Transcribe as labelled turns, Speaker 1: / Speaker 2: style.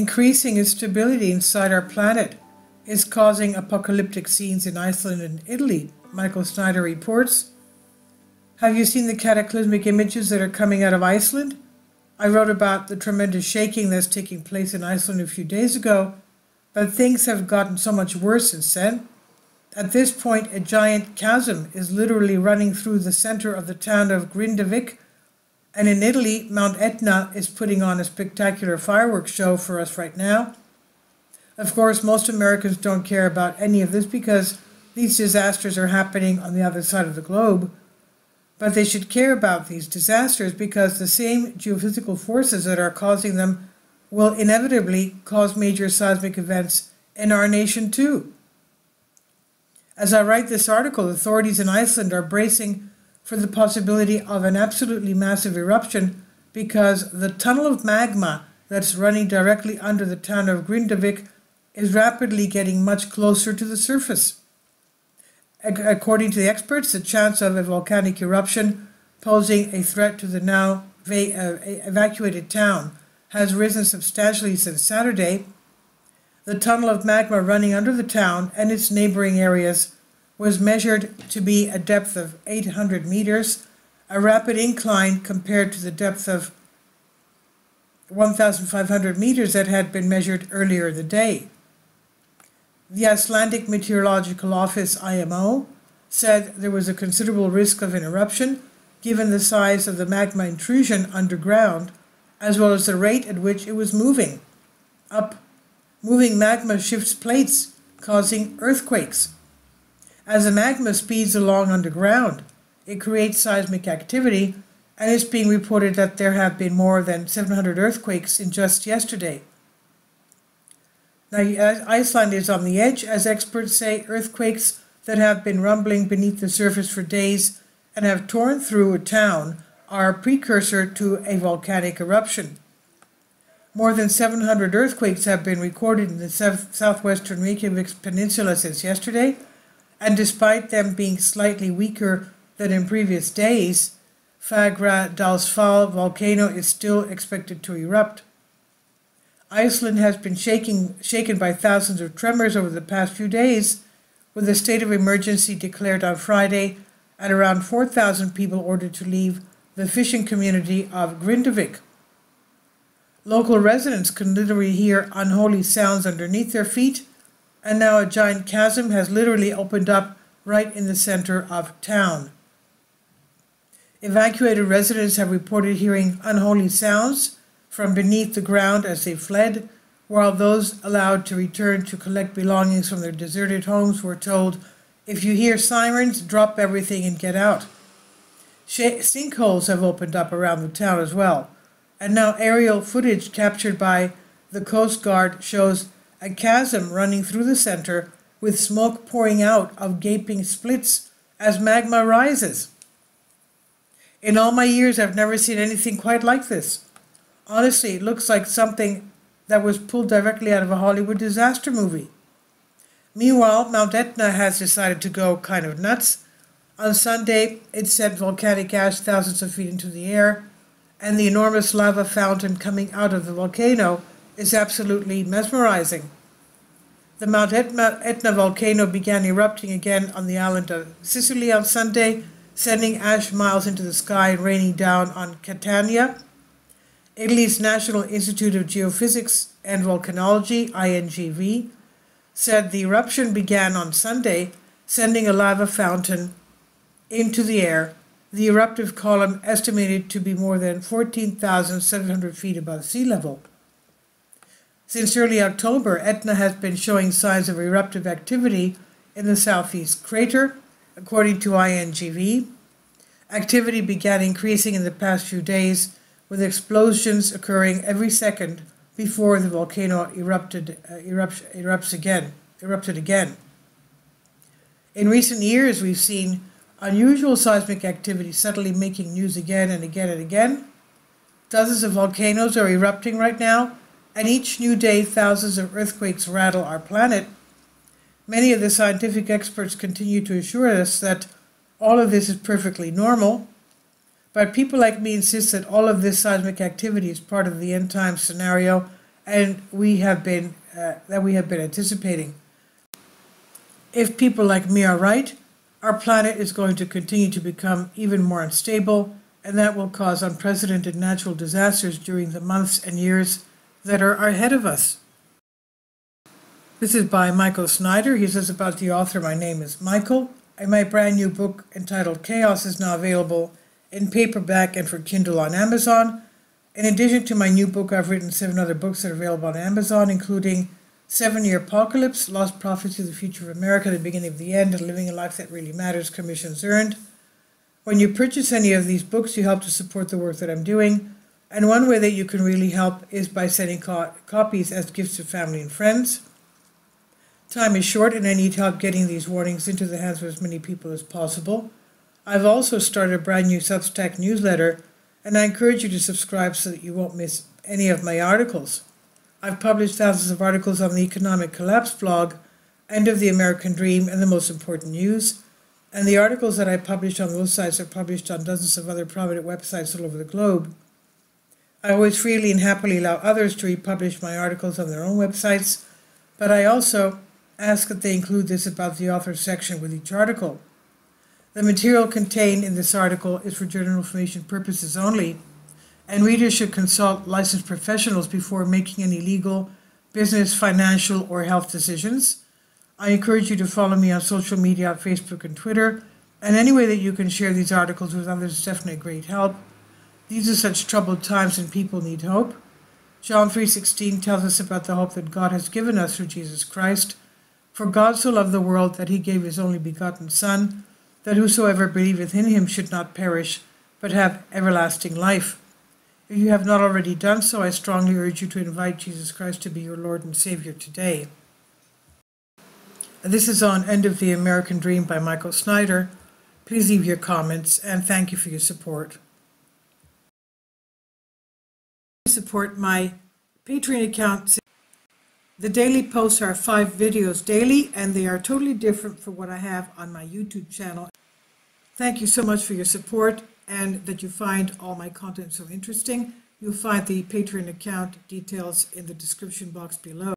Speaker 1: Increasing instability inside our planet is causing apocalyptic scenes in Iceland and Italy, Michael Snyder reports. Have you seen the cataclysmic images that are coming out of Iceland? I wrote about the tremendous shaking that's taking place in Iceland a few days ago, but things have gotten so much worse since then. At this point, a giant chasm is literally running through the center of the town of Grindavik, and in Italy, Mount Etna is putting on a spectacular fireworks show for us right now. Of course, most Americans don't care about any of this because these disasters are happening on the other side of the globe. But they should care about these disasters because the same geophysical forces that are causing them will inevitably cause major seismic events in our nation too. As I write this article, authorities in Iceland are bracing for the possibility of an absolutely massive eruption because the tunnel of magma that's running directly under the town of Grindavik is rapidly getting much closer to the surface. According to the experts, the chance of a volcanic eruption posing a threat to the now evacuated town has risen substantially since Saturday. The tunnel of magma running under the town and its neighboring areas was measured to be a depth of 800 meters, a rapid incline compared to the depth of 1,500 meters that had been measured earlier in the day. The Icelandic Meteorological Office, IMO, said there was a considerable risk of an eruption given the size of the magma intrusion underground, as well as the rate at which it was moving up. Moving magma shifts plates, causing earthquakes. As the magma speeds along underground, it creates seismic activity, and it's being reported that there have been more than 700 earthquakes in just yesterday. Now, Iceland is on the edge, as experts say. Earthquakes that have been rumbling beneath the surface for days and have torn through a town are a precursor to a volcanic eruption. More than 700 earthquakes have been recorded in the southwestern Reykjavik Peninsula since yesterday, and despite them being slightly weaker than in previous days, Fagradalsfjall volcano is still expected to erupt. Iceland has been shaken by thousands of tremors over the past few days, with a state of emergency declared on Friday and around 4,000 people ordered to leave the fishing community of Grindavik. Local residents can literally hear unholy sounds underneath their feet, and now a giant chasm has literally opened up right in the center of town. Evacuated residents have reported hearing unholy sounds from beneath the ground as they fled, while those allowed to return to collect belongings from their deserted homes were told, "If you hear sirens, drop everything and get out." Sinkholes have opened up around the town as well, and now aerial footage captured by the Coast Guard shows a chasm running through the center with smoke pouring out of gaping splits as magma rises. In all my years, I've never seen anything quite like this. Honestly, it looks like something that was pulled directly out of a Hollywood disaster movie. Meanwhile, Mount Etna has decided to go kind of nuts. On Sunday, it sent volcanic ash thousands of feet into the air, and the enormous lava fountain coming out of the volcano is absolutely mesmerizing. The Mount Etna volcano began erupting again on the island of Sicily on Sunday, sending ash miles into the sky and raining down on Catania. Italy's National Institute of Geophysics and Volcanology, INGV, said the eruption began on Sunday, sending a lava fountain into the air, the eruptive column estimated to be more than 14,700 feet above sea level. Since early October, Etna has been showing signs of eruptive activity in the southeast crater, according to INGV. Activity began increasing in the past few days, with explosions occurring every second before the volcano erupted again. In recent years, we've seen unusual seismic activity subtly making news again and again and again. Dozens of volcanoes are erupting right now, and each new day thousands of earthquakes rattle our planet. Many of the scientific experts continue to assure us that all of this is perfectly normal, but people like me insist that all of this seismic activity is part of the end time scenario and we have been anticipating. If people like me are right, our planet is going to continue to become even more unstable, and that will cause unprecedented natural disasters during the months and years that are ahead of us. This is by Michael Snyder. He says about the author, my name is Michael, and my brand new book entitled Chaos is now available in paperback and for Kindle on Amazon. In addition to my new book, I've written 7 other books that are available on Amazon, including 7-Year Apocalypse, Lost Prophecy of the Future of America, The Beginning of the End, and Living a Life That Really Matters, Commissions Earned. When you purchase any of these books, you help to support the work that I'm doing, and one way that you can really help is by sending copies as gifts to family and friends. Time is short, and I need help getting these warnings into the hands of as many people as possible. I've also started a brand new Substack newsletter, and I encourage you to subscribe so that you won't miss any of my articles. I've published thousands of articles on the Economic Collapse blog, End of the American Dream, and The Most Important News, and the articles that I published on those sites are published on dozens of other prominent websites all over the globe. I always freely and happily allow others to republish my articles on their own websites, but I also ask that they include this about the author section with each article. The material contained in this article is for general information purposes only, and readers should consult licensed professionals before making any legal, business, financial, or health decisions. I encourage you to follow me on social media, Facebook and Twitter, and any way that you can share these articles with others is definitely a great help. These are such troubled times and people need hope. John 3:16 tells us about the hope that God has given us through Jesus Christ. For God so loved the world that he gave his only begotten Son, that whosoever believeth in him should not perish, but have everlasting life. If you have not already done so, I strongly urge you to invite Jesus Christ to be your Lord and Savior today. This is on End of the American Dream by Michael Snyder. Please leave your comments, and thank you for your support. Support my Patreon account. The daily posts are 5 videos daily, and they are totally different from what I have on my YouTube channel. Thank you so much for your support and that you find all my content so interesting. You'll find the Patreon account details in the description box below.